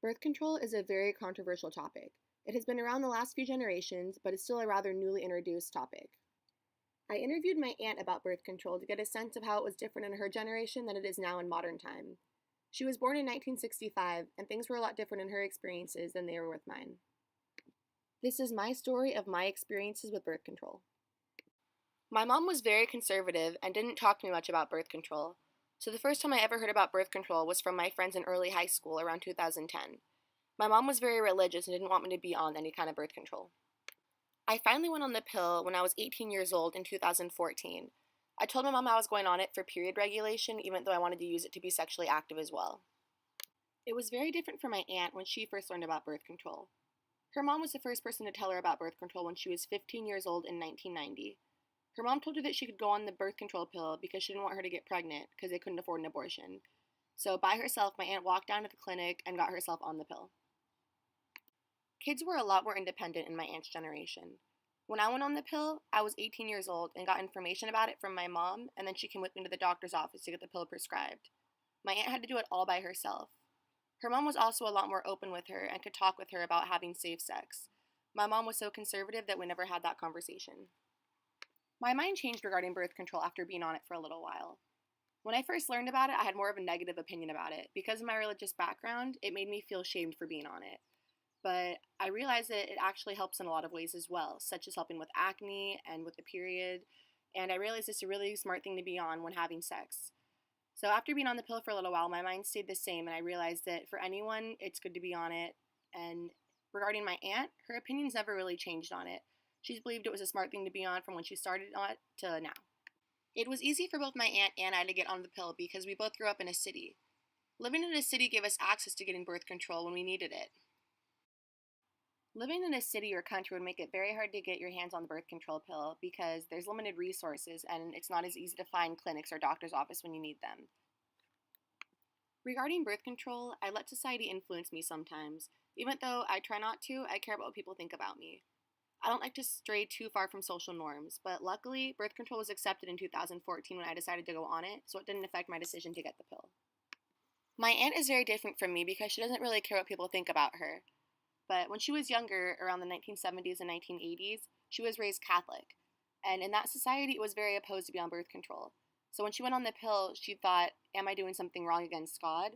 Birth control is a very controversial topic. It has been around the last few generations, but is still a rather newly introduced topic. I interviewed my aunt about birth control to get a sense of how it was different in her generation than it is now in modern time. She was born in 1965, and things were a lot different in her experiences than they were with mine. This is my story of my experiences with birth control. My mom was very conservative and didn't talk to me much about birth control, so the first time I ever heard about birth control was from my friends in early high school around 2010. My mom was very religious and didn't want me to be on any kind of birth control. I finally went on the pill when I was 18 years old in 2014. I told my mom I was going on it for period regulation, even though I wanted to use it to be sexually active as well. It was very different for my aunt when she first learned about birth control. Her mom was the first person to tell her about birth control when she was 15 years old in 1990. Her mom told her that she could go on the birth control pill because she didn't want her to get pregnant because they couldn't afford an abortion. So by herself, my aunt walked down to the clinic and got herself on the pill. Kids were a lot more independent in my aunt's generation. When I went on the pill, I was 18 years old and got information about it from my mom, and then she came with me to the doctor's office to get the pill prescribed. My aunt had to do it all by herself. Her mom was also a lot more open with her and could talk with her about having safe sex. My mom was so conservative that we never had that conversation. My mind changed regarding birth control after being on it for a little while. When I first learned about it, I had more of a negative opinion about it. Because of my religious background, it made me feel shamed for being on it. But I realized that it actually helps in a lot of ways as well, such as helping with acne and with the period. And I realized it's a really smart thing to be on when having sex. So after being on the pill for a little while, my mind stayed the same, and I realized that for anyone, it's good to be on it. And regarding my aunt, her opinions never really changed on it. She's believed it was a smart thing to be on from when she started on it to now. It was easy for both my aunt and I to get on the pill because we both grew up in a city. Living in a city gave us access to getting birth control when we needed it. Living in a city or country would make it very hard to get your hands on the birth control pill because there's limited resources and it's not as easy to find clinics or doctor's office when you need them. Regarding birth control, I let society influence me sometimes. Even though I try not to, I care about what people think about me. I don't like to stray too far from social norms, but luckily, birth control was accepted in 2014 when I decided to go on it, so it didn't affect my decision to get the pill. My aunt is very different from me because she doesn't really care what people think about her. But when she was younger, around the 1970s and 1980s, she was raised Catholic. And in that society, it was very opposed to be on birth control. So when she went on the pill, she thought, am I doing something wrong against God?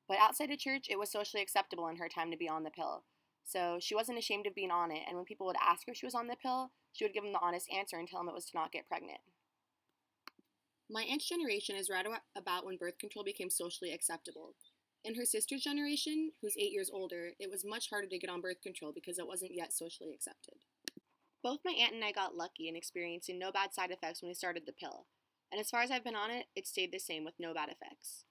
But outside of church, it was socially acceptable in her time to be on the pill. So she wasn't ashamed of being on it, and when people would ask her if she was on the pill, she would give them the honest answer and tell them it was to not get pregnant. My aunt's generation is right about when birth control became socially acceptable. In her sister's generation, who's 8 years older, it was much harder to get on birth control because it wasn't yet socially accepted. Both my aunt and I got lucky in experiencing no bad side effects when we started the pill, and as far as I've been on it, it stayed the same with no bad effects.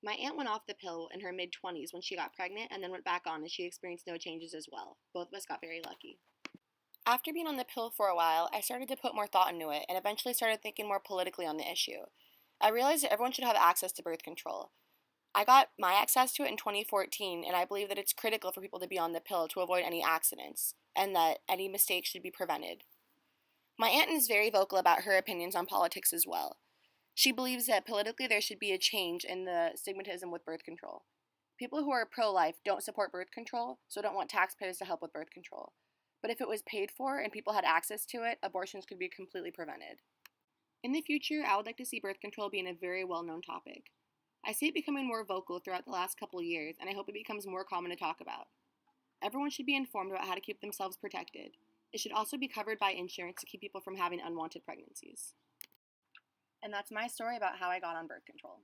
My aunt went off the pill in her mid-20s when she got pregnant and then went back on and she experienced no changes as well. Both of us got very lucky. After being on the pill for a while, I started to put more thought into it and eventually started thinking more politically on the issue. I realized that everyone should have access to birth control. I got my access to it in 2014, and I believe that it's critical for people to be on the pill to avoid any accidents, and that any mistakes should be prevented. My aunt is very vocal about her opinions on politics as well. She believes that politically there should be a change in the stigmatism with birth control. People who are pro-life don't support birth control, so don't want taxpayers to help with birth control. But if it was paid for and people had access to it, abortions could be completely prevented. In the future, I would like to see birth control being a very well-known topic. I see it becoming more vocal throughout the last couple of years, and I hope it becomes more common to talk about. Everyone should be informed about how to keep themselves protected. It should also be covered by insurance to keep people from having unwanted pregnancies. And that's my story about how I got on birth control.